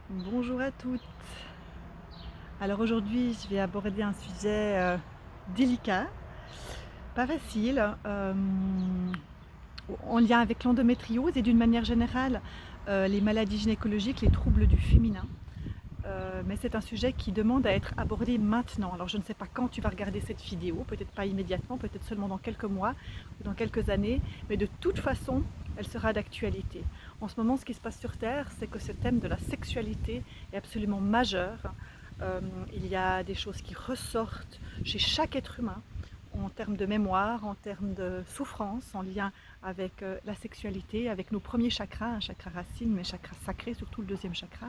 Bonjour à toutes. Alors aujourd'hui, je vais aborder un sujet délicat, pas facile, en lien avec l'endométriose et d'une manière générale les maladies gynécologiques, les troubles du féminin. Mais c'est un sujet qui demande à être abordé maintenant. Alors je ne sais pas quand tu vas regarder cette vidéo, peut-être pas immédiatement, peut-être seulement dans quelques mois ou dans quelques années, mais de toute façon, elle sera d'actualité. En ce moment, ce qui se passe sur Terre, c'est que ce thème de la sexualité est absolument majeur. Il y a des choses qui ressortent chez chaque être humain en termes de mémoire, en termes de souffrance, en lien avec la sexualité, avec nos premiers chakras, un chakra racine, mais chakra sacré, surtout le deuxième chakra.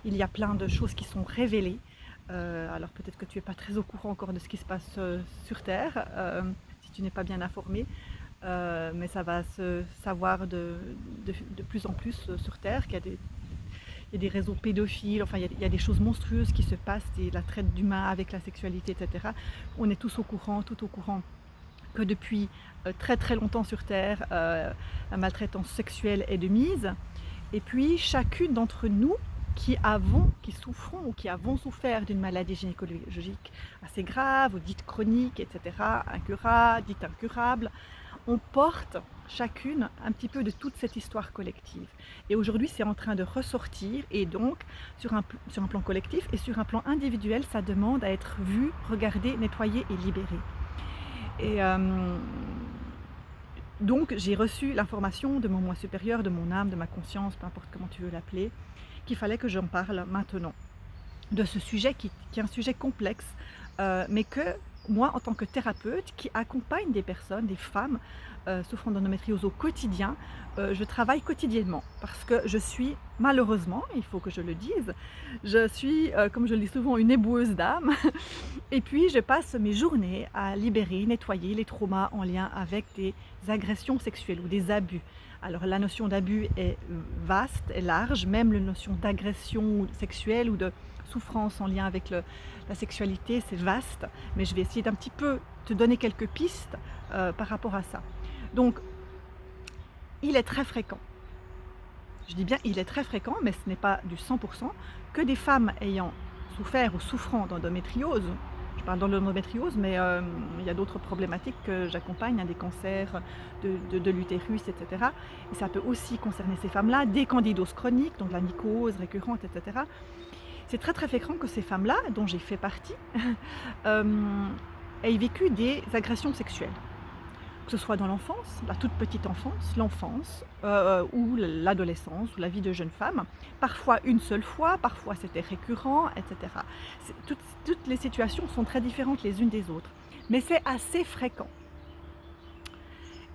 Il y a plein de choses qui sont révélées. Alors peut-être que tu n'es pas très au courant encore de ce qui se passe sur Terre, si tu n'es pas bien informé, mais ça va se savoir de plus en plus sur Terre, qu'il y a des réseaux pédophiles, enfin il y a des choses monstrueuses qui se passent, et la traite d'humains avec la sexualité, etc. On est tous au courant, tout au courant que depuis très très longtemps sur Terre, la maltraitance sexuelle est de mise. Et puis chacune d'entre nous qui souffrons ou qui avons souffert d'une maladie gynécologique assez grave, ou dite chronique, etc., dite incurable, on porte chacune un petit peu de toute cette histoire collective. Et aujourd'hui, c'est en train de ressortir, et donc, sur un plan collectif et sur un plan individuel, ça demande à être vu, regardé, nettoyé et libéré. Et donc, j'ai reçu l'information de mon moi supérieur, de mon âme, de ma conscience, peu importe comment tu veux l'appeler, qu'il fallait que j'en parle maintenant de ce sujet qui est un sujet complexe, mais que moi, en tant que thérapeute qui accompagne des personnes, des femmes souffrant d'endométriose au quotidien, je travaille quotidiennement parce que je suis, malheureusement, il faut que je le dise, je suis, comme je le dis souvent, une éboueuse d'âme. Et puis je passe mes journées à libérer, nettoyer les traumas en lien avec des agressions sexuelles ou des abus. Alors la notion d'abus est vaste et large, même la notion d'agression sexuelle ou de souffrance en lien avec la sexualité, c'est vaste, mais je vais essayer d'un petit peu te donner quelques pistes par rapport à ça. Donc, il est très fréquent, je dis bien il est très fréquent, mais ce n'est pas du 100%, que des femmes ayant souffert ou souffrant d'endométriose, je parle d'endométriose, mais il y a d'autres problématiques que j'accompagne, hein, des cancers de l'utérus, etc. Et ça peut aussi concerner ces femmes-là, des candidoses chroniques, donc la mycose récurrente, etc. C'est très très fréquent que ces femmes-là, dont j'ai fait partie, aient vécu des agressions sexuelles. Que ce soit dans l'enfance, la toute petite enfance, l'enfance, ou l'adolescence, ou la vie de jeune femme. Parfois une seule fois, parfois c'était récurrent, etc. Toutes les situations sont très différentes les unes des autres, mais c'est assez fréquent.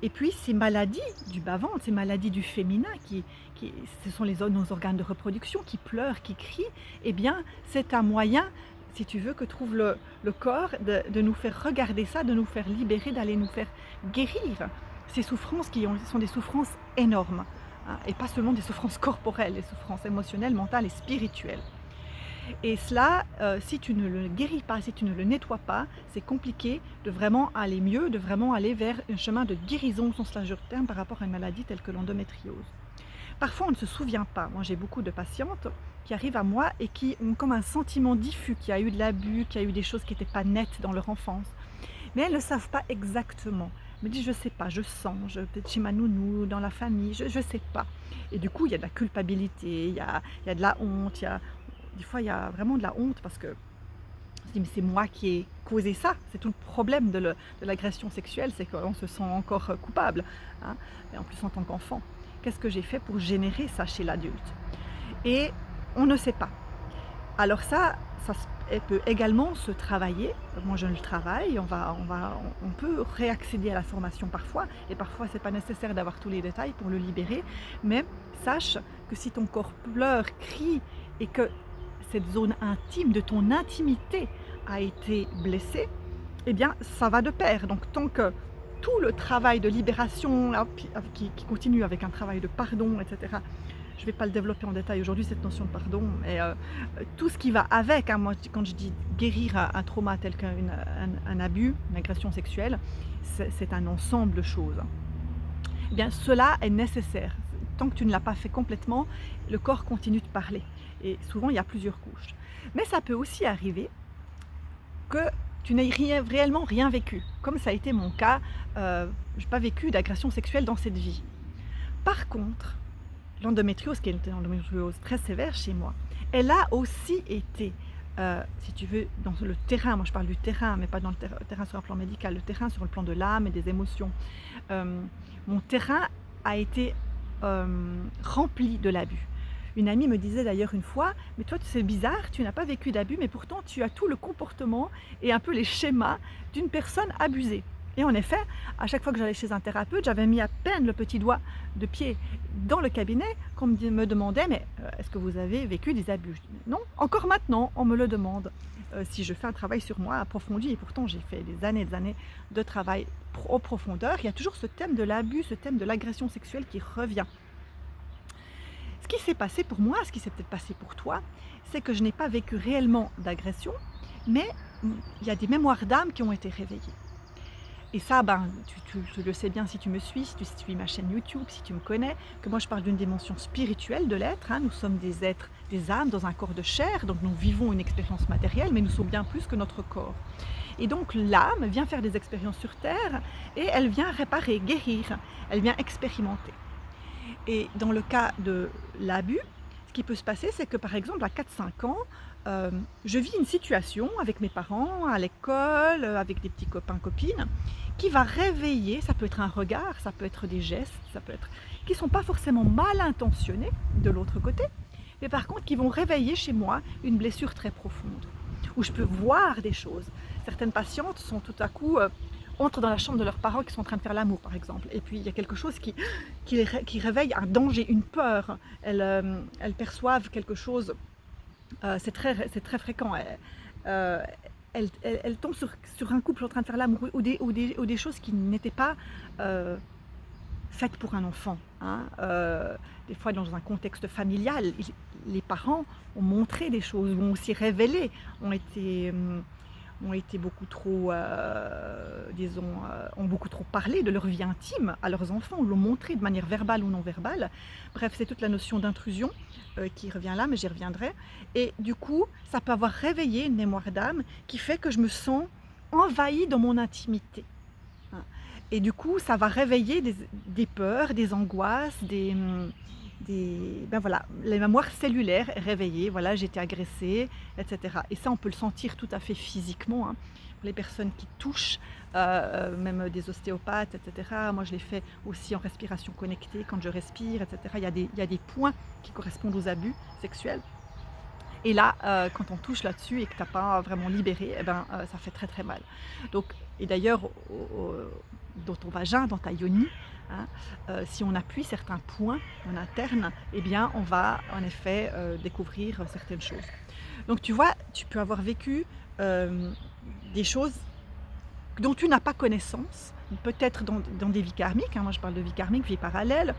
Et puis ces maladies du bas-ventre, ces maladies du féminin, ce sont nos organes de reproduction qui pleurent, qui crient, eh bien c'est un moyen, si tu veux, que trouve le corps de nous faire regarder ça, de nous faire libérer, d'aller nous faire guérir ces souffrances sont des souffrances énormes, hein, et pas seulement des souffrances corporelles, des souffrances émotionnelles, mentales et spirituelles. Et cela, si tu ne le guéris pas, si tu ne le nettoies pas, c'est compliqué de vraiment aller mieux, de vraiment aller vers un chemin de guérison au sens large du terme par rapport à une maladie telle que l'endométriose. Parfois, on ne se souvient pas. Moi, j'ai beaucoup de patientes qui arrivent à moi et qui ont comme un sentiment diffus, qu'il y a eu de l'abus, qu'il y a eu des choses qui n'étaient pas nettes dans leur enfance. Mais elles ne savent pas exactement. Elles me disent, je ne sais pas, je sens, peut-être chez ma nounou, dans la famille, je ne sais pas. Et du coup, il y a de la culpabilité, il y a de la honte, des fois, il y a vraiment de la honte parce que on se dit, mais c'est moi qui ai causé ça. C'est tout le problème de l'agression sexuelle, c'est qu'on se sent encore coupable, hein, et en plus en tant qu'enfant. Qu'est-ce que j'ai fait pour générer ça chez l'adulte? Et on ne sait pas. Alors ça elle peut également se travailler. Moi, je le travaille. On peut réaccéder à la formation parfois, et parfois, c'est pas nécessaire d'avoir tous les détails pour le libérer. Mais sache que si ton corps pleure, crie, et que cette zone intime de ton intimité a été blessée, eh bien, ça va de pair. Donc, tant que tout le travail de libération, qui continue avec un travail de pardon, etc., je ne vais pas le développer en détail aujourd'hui, cette notion de pardon, mais tout ce qui va avec, hein, moi, quand je dis guérir un trauma tel qu'un abus, une agression sexuelle, c'est un ensemble de choses. Eh bien, cela est nécessaire. Tant que tu ne l'as pas fait complètement, le corps continue de parler. Et souvent, il y a plusieurs couches. Mais ça peut aussi arriver que tu n'aies réellement rien vécu, comme ça a été mon cas. Je n'ai pas vécu d'agression sexuelle dans cette vie. Par contre, l'endométriose, qui est une endométriose très sévère chez moi, elle a aussi été, si tu veux, dans le terrain. Moi je parle du terrain, mais pas dans le terrain sur un plan médical, le terrain sur le plan de l'âme et des émotions. Mon terrain a été rempli de l'abus. Une amie me disait d'ailleurs une fois, mais toi c'est bizarre, tu n'as pas vécu d'abus, mais pourtant tu as tout le comportement et un peu les schémas d'une personne abusée. Et en effet, à chaque fois que j'allais chez un thérapeute, j'avais mis à peine le petit doigt de pied dans le cabinet qu'on me demandait, mais est-ce que vous avez vécu des abus? Je dis, non, encore maintenant, on me le demande. Si je fais un travail sur moi approfondi, et pourtant j'ai fait des années de travail en profondeur, il y a toujours ce thème de l'abus, ce thème de l'agression sexuelle qui revient. Ce qui s'est passé pour moi, ce qui s'est peut-être passé pour toi, c'est que je n'ai pas vécu réellement d'agression, mais il y a des mémoires d'âme qui ont été réveillées. Et ça, tu le sais bien si tu me suis, si tu suis ma chaîne YouTube, si tu me connais, que moi je parle d'une dimension spirituelle de l'être. Nous sommes des êtres, des âmes dans un corps de chair, donc nous vivons une expérience matérielle, mais nous sommes bien plus que notre corps. Et donc l'âme vient faire des expériences sur Terre et elle vient réparer, guérir, elle vient expérimenter. Et dans le cas de l'abus, ce qui peut se passer, c'est que par exemple à 4-5 ans, je vis une situation avec mes parents, à l'école, avec des petits copains, copines, qui va réveiller, ça peut être un regard, ça peut être des gestes, ça peut être, qui ne sont pas forcément mal intentionnés de l'autre côté, mais par contre qui vont réveiller chez moi une blessure très profonde, où je peux voir des choses. Certaines patientes sont tout à coup, entrent dans la chambre de leurs parents qui sont en train de faire l'amour par exemple, et puis il y a quelque chose qui réveille un danger, une peur, elles perçoivent quelque chose. C'est très fréquent. Elle tombe sur un couple en train de faire l'amour ou des choses qui n'étaient pas faites pour un enfant. Des fois, dans un contexte familial, les parents ont montré des choses, ont aussi révélé, ont été beaucoup trop, ont beaucoup trop parlé de leur vie intime à leurs enfants, l'ont montré de manière verbale ou non verbale. Bref, c'est toute la notion d'intrusion qui revient là, mais j'y reviendrai. Et du coup, ça peut avoir réveillé une mémoire d'âme qui fait que je me sens envahie dans mon intimité. Et du coup, ça va réveiller des peurs, des angoisses, voilà, les mémoires cellulaires réveillées, voilà, j'ai été agressée, etc. Et ça, on peut le sentir tout à fait physiquement, pour les personnes qui touchent, même des ostéopathes, etc. Moi, je l'ai fait aussi en respiration connectée, quand je respire, etc. Il y a des points qui correspondent aux abus sexuels. Et là, quand on touche là-dessus et que tu n'as pas vraiment libéré, ça fait très très mal. Donc, et d'ailleurs, dans ton vagin, dans ta yoni, si on appuie certains points en interne, eh bien, on va en effet découvrir certaines choses. Donc tu vois, tu peux avoir vécu des choses dont tu n'as pas connaissance, peut-être dans des vies karmiques, moi je parle de vie karmique, vie parallèle,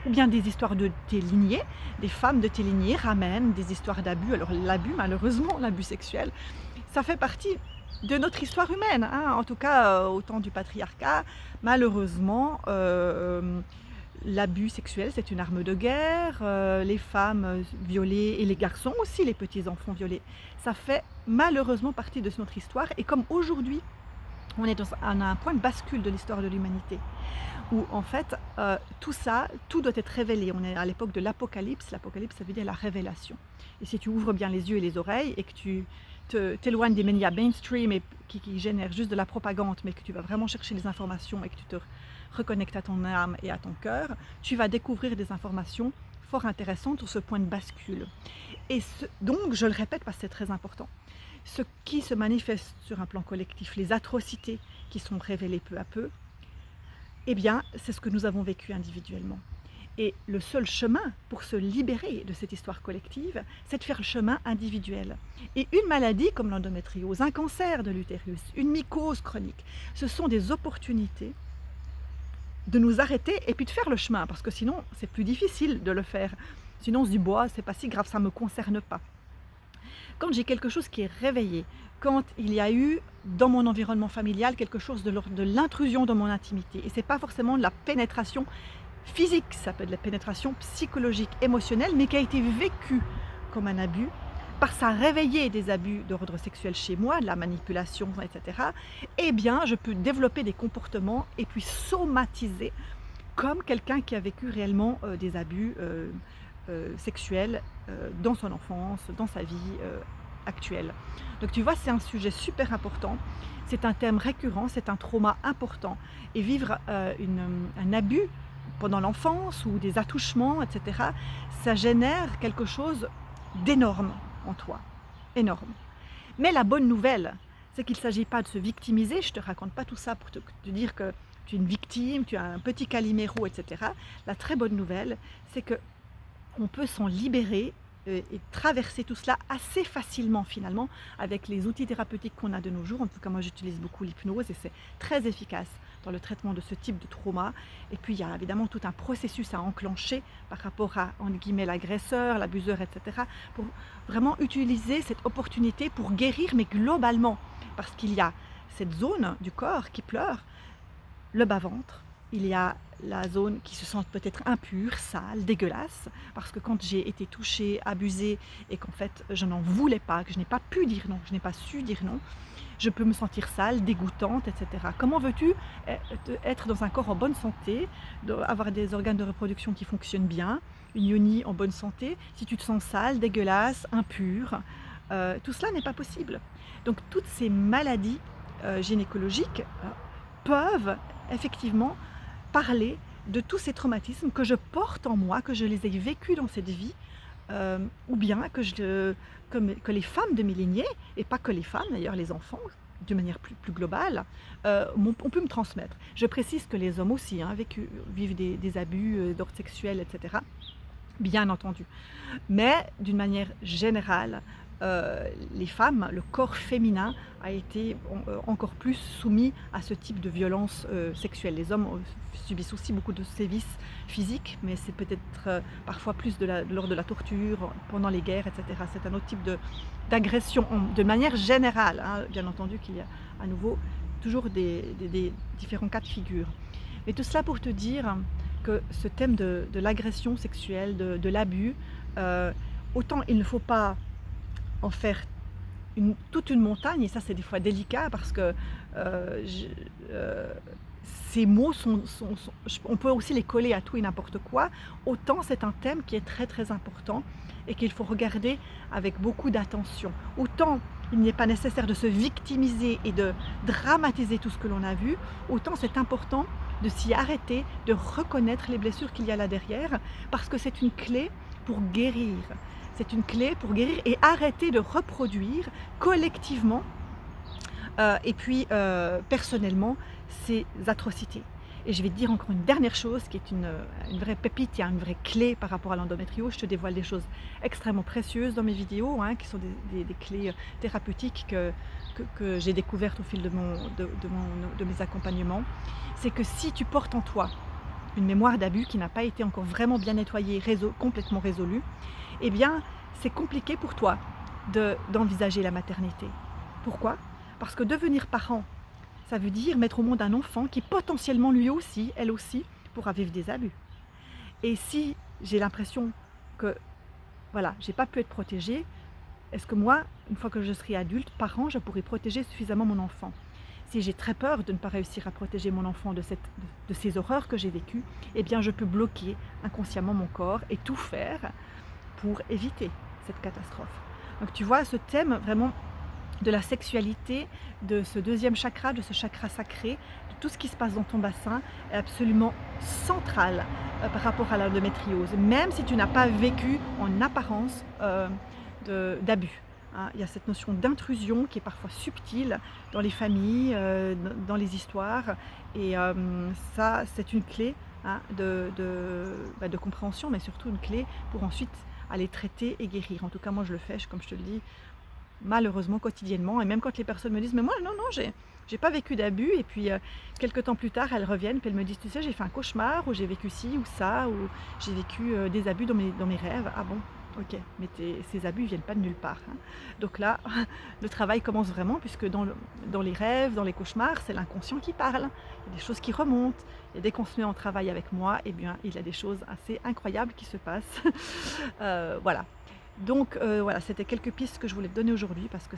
ou bien des histoires de tes lignées, des femmes de tes lignées ramènent des histoires d'abus. Alors l'abus, malheureusement, l'abus sexuel, ça fait partie de notre histoire humaine, en tout cas au temps du patriarcat. Malheureusement, l'abus sexuel, c'est une arme de guerre, les femmes violées et les garçons aussi, les petits-enfants violés, ça fait malheureusement partie de notre histoire. Et comme aujourd'hui, on est à un point de bascule de l'histoire de l'humanité, où en fait, tout ça, tout doit être révélé. On est à l'époque de l'apocalypse. L'apocalypse, ça veut dire la révélation. Et si tu ouvres bien les yeux et les oreilles et que tu t'éloignes des médias mainstream et qui génèrent juste de la propagande, mais que tu vas vraiment chercher les informations et que tu te reconnectes à ton âme et à ton cœur, tu vas découvrir des informations fort intéressantes sur ce point de bascule. Et donc, je le répète parce que c'est très important, ce qui se manifeste sur un plan collectif, les atrocités qui sont révélées peu à peu, eh bien, c'est ce que nous avons vécu individuellement. Et le seul chemin pour se libérer de cette histoire collective, c'est de faire le chemin individuel. Et une maladie comme l'endométriose, un cancer de l'utérus, une mycose chronique, ce sont des opportunités de nous arrêter et puis de faire le chemin, parce que sinon, c'est plus difficile de le faire. Sinon, on se dit, bois, c'est pas si grave, ça ne me concerne pas. Quand j'ai quelque chose qui est réveillé, quand il y a eu dans mon environnement familial quelque chose de l'intrusion dans mon intimité, et ce n'est pas forcément de la pénétration physique, ça peut être de la pénétration psychologique, émotionnelle, mais qui a été vécue comme un abus, par ça réveiller des abus d'ordre sexuel chez moi, de la manipulation, etc., eh bien, je peux développer des comportements et puis somatiser comme quelqu'un qui a vécu réellement des abus sexuels dans son enfance, dans sa vie actuelle. Donc tu vois, c'est un sujet super important, c'est un thème récurrent, c'est un trauma important. Et vivre un abus pendant l'enfance ou des attouchements, etc., ça génère quelque chose d'énorme en toi, énorme. Mais la bonne nouvelle, c'est qu'il ne s'agit pas de se victimiser. Je ne te raconte pas tout ça pour te dire que tu es une victime, tu as un petit Calimero, etc. La très bonne nouvelle, c'est qu'on peut s'en libérer et traverser tout cela assez facilement finalement avec les outils thérapeutiques qu'on a de nos jours. En tout cas, moi j'utilise beaucoup l'hypnose et c'est très efficace dans le traitement de ce type de trauma. Et puis il y a évidemment tout un processus à enclencher par rapport à, entre guillemets, l'agresseur, l'abuseur, etc. pour vraiment utiliser cette opportunité pour guérir, mais globalement, parce qu'il y a cette zone du corps qui pleure, le bas-ventre, il y a la zone qui se sent peut-être impure, sale, dégueulasse, parce que quand j'ai été touchée, abusée, et qu'en fait je n'en voulais pas, que je n'ai pas pu dire non, je n'ai pas su dire non, je peux me sentir sale, dégoûtante, etc. Comment veux-tu être dans un corps en bonne santé, avoir des organes de reproduction qui fonctionnent bien, une yoni en bonne santé, si tu te sens sale, dégueulasse, impure? Tout cela n'est pas possible. Donc toutes ces maladies gynécologiques peuvent effectivement parler de tous ces traumatismes que je porte en moi, que je les ai vécus dans cette vie, ou bien que les femmes de mes lignées, et pas que les femmes, d'ailleurs les enfants, d'une manière plus globale, on peut me transmettre. Je précise que les hommes aussi vivent des abus d'ordre sexuel, etc., bien entendu. Mais d'une manière générale, les femmes, le corps féminin a été encore plus soumis à ce type de violence sexuelle. Les hommes subissent aussi beaucoup de sévices physiques, mais c'est peut-être parfois plus de l'ordre de la torture pendant les guerres, etc. C'est un autre type d'agression, de manière générale. Bien entendu qu'il y a à nouveau toujours des différents cas de figure. Mais tout cela pour te dire que ce thème de l'agression sexuelle, de l'abus, autant il ne faut pas en faire toute une montagne, et ça c'est des fois délicat parce que ces mots on peut aussi les coller à tout et n'importe quoi, autant c'est un thème qui est très très important et qu'il faut regarder avec beaucoup d'attention. Autant il n'est pas nécessaire de se victimiser et de dramatiser tout ce que l'on a vu, autant c'est important de s'y arrêter, de reconnaître les blessures qu'il y a là derrière, parce que c'est une clé pour guérir. C'est une clé pour guérir et arrêter de reproduire collectivement et puis personnellement ces atrocités. Et je vais te dire encore une dernière chose qui est une vraie pépite, il y a une vraie clé par rapport à l'endométriose. Je te dévoile des choses extrêmement précieuses dans mes vidéos, qui sont des clés thérapeutiques que j'ai découvertes au fil de mes accompagnements. C'est que si tu portes en toi une mémoire d'abus qui n'a pas été encore vraiment bien nettoyée, complètement résolue, eh bien c'est compliqué pour toi d'envisager la maternité. Pourquoi? Parce que devenir parent, ça veut dire mettre au monde un enfant qui potentiellement lui aussi, elle aussi, pourra vivre des abus. Et si j'ai l'impression que, voilà, j'ai pas pu être protégée, est-ce que moi, une fois que je serai adulte, parent, je pourrai protéger suffisamment mon enfant? Si j'ai très peur de ne pas réussir à protéger mon enfant de ces horreurs que j'ai vécues, eh bien je peux bloquer inconsciemment mon corps et tout faire pour éviter cette catastrophe. Donc tu vois, ce thème vraiment de la sexualité, de ce deuxième chakra, de ce chakra sacré, de tout ce qui se passe dans ton bassin est absolument central par rapport à l'endométriose, même si tu n'as pas vécu en apparence d'abus. Il y a cette notion d'intrusion qui est parfois subtile dans les familles, dans les histoires, et ça c'est une clé de compréhension, mais surtout une clé pour ensuite aller traiter et guérir. En tout cas moi je le fais, comme je te le dis, malheureusement quotidiennement, et même quand les personnes me disent mais moi non, j'ai pas vécu d'abus, et puis quelques temps plus tard elles reviennent puis elles me disent tu sais j'ai fait un cauchemar où j'ai vécu ci ou ça, ou j'ai vécu des abus dans mes rêves. Ah bon, ok, mais ces abus viennent pas de nulle part. Donc là le travail commence vraiment, puisque dans les rêves, dans les cauchemars, c'est l'inconscient qui parle, il y a des choses qui remontent, et dès qu'on se met en travail avec moi, eh bien il y a des choses assez incroyables qui se passent. Voilà. Donc voilà, c'était quelques pistes que je voulais te donner aujourd'hui parce que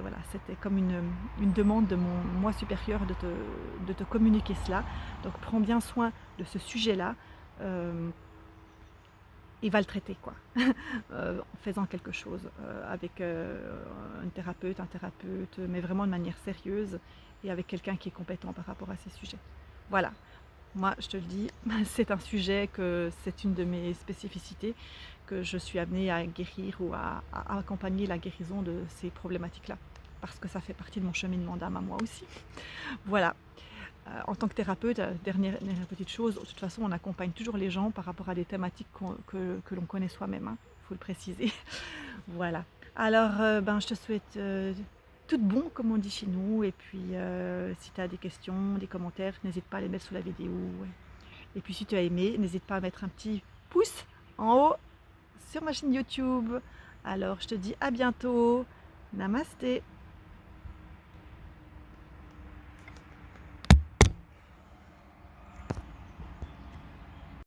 voilà, c'était comme une demande de mon moi supérieur de te communiquer cela. Donc prends bien soin de ce sujet-là, hem, et va le traiter quoi. En faisant quelque chose, avec, une thérapeute, un thérapeute, mais vraiment de manière sérieuse et avec quelqu'un qui est compétent par rapport à ces sujets. Voilà. Moi, je te le dis, c'est un sujet que c'est une de mes spécificités, que je suis amenée à guérir ou à accompagner la guérison de ces problématiques-là, parce que ça fait partie de mon cheminement d'âme à moi aussi. Voilà. En tant que thérapeute, dernière petite chose, de toute façon, on accompagne toujours les gens par rapport à des thématiques que l'on connaît soi-même, hein, il faut le préciser. Voilà. Alors, ben, je te souhaite, tout de bon, comme on dit chez nous, et puis, si tu as des questions, des commentaires, n'hésite pas à les mettre sous la vidéo, ouais. Et puis si tu as aimé, n'hésite pas à mettre un petit pouce en haut sur ma chaîne YouTube. Alors je te dis à bientôt. Namasté.